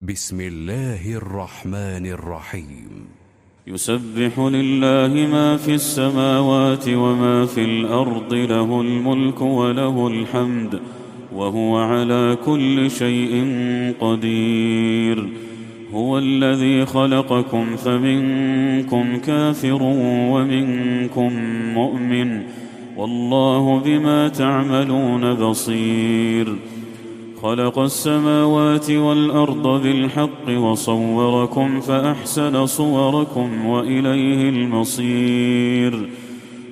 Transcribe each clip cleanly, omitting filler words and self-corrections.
بسم الله الرحمن الرحيم. يسبح لله ما في السماوات وما في الأرض، له الملك وله الحمد وهو على كل شيء قدير. هو الذي خلقكم فمنكم كافر ومنكم مؤمن، والله بما تعملون بصير. خلق السماوات والأرض بالحق وصوركم فأحسن صوركم وإليه المصير.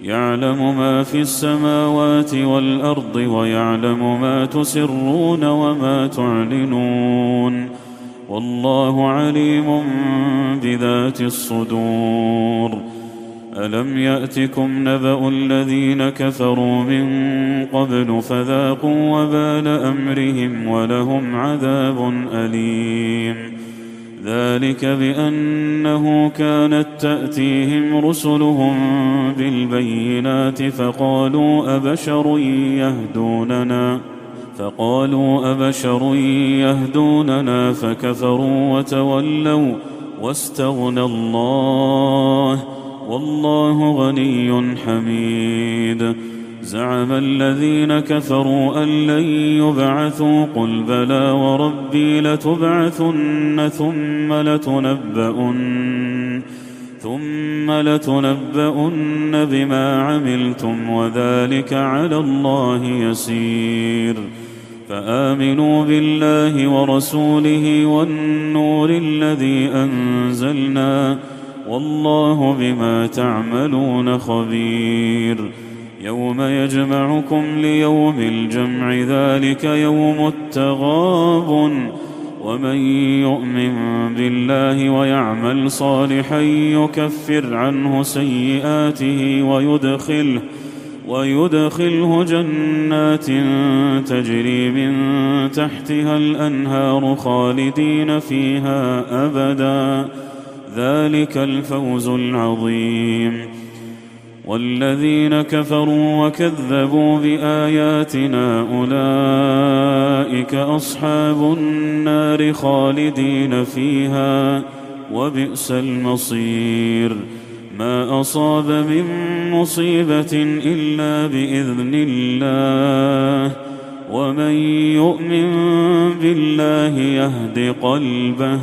يعلم ما في السماوات والأرض ويعلم ما تسرون وما تعلنون، والله عليم بذات الصدور. ألم يأتكم نبأ الذين كفروا من قبل فذاقوا وبال أمرهم ولهم عذاب أليم. ذلك بأنه كانت تأتيهم رسلهم بالبينات فقالوا أبشر يهدوننا فكفروا وتولوا واستغنى الله، والله غني حميد. زعم الذين كفروا أن لن يبعثوا، قل بلى وربي لتبعثن ثم لتنبؤن بما عملتم وذلك على الله يسير. فآمنوا بالله ورسوله والنور الذي أنزلنا، والله بما تعملون خبير. يوم يجمعكم ليوم الجمع، ذلك يوم التغابن. ومن يؤمن بالله ويعمل صالحا يكفر عنه سيئاته ويدخله جنات تجري من تحتها الأنهار خالدين فيها أبدا، ذلك الفوز العظيم. والذين كفروا وكذبوا بآياتنا أولئك أصحاب النار خالدين فيها، وبئس المصير. ما أصاب من مصيبة إلا بإذن الله، ومن يؤمن بالله يهد قلبه،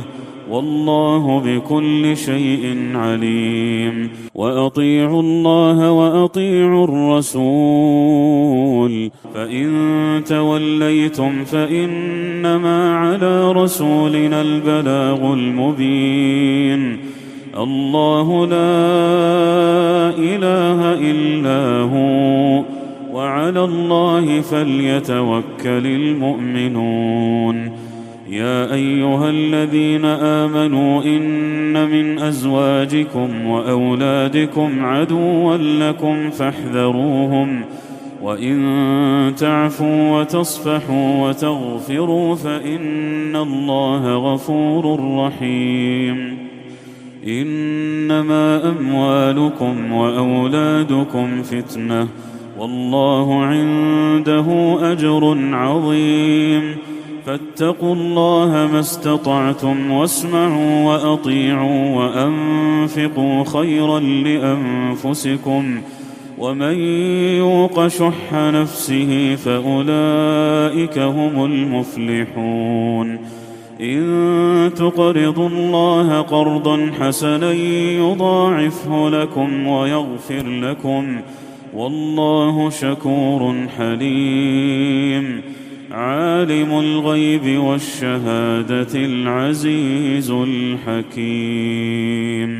والله بكل شيء عليم. وأطيعوا الله وأطيعوا الرسول، فإن توليتم فإنما على رسولنا البلاغ المبين. الله لا إله إلا هو، وعلى الله فليتوكل المؤمنون. يا أيها الذين آمنوا إن من أزواجكم وأولادكم عدوا لكم فاحذروهم، وإن تعفوا وتصفحوا وتغفروا فإن الله غفور رحيم. إنما أموالكم وأولادكم فتنة، والله عنده أجر عظيم. فاتقوا الله ما استطعتم، واسمعوا وأطيعوا وأنفقوا خيرا لأنفسكم، ومن يوق شح نفسه فأولئك هم المفلحون. إن تقرضوا الله قرضا حسنا يضاعفه لكم ويغفر لكم، والله شكور حليم. عالم الغيب والشهادة العزيز الحكيم.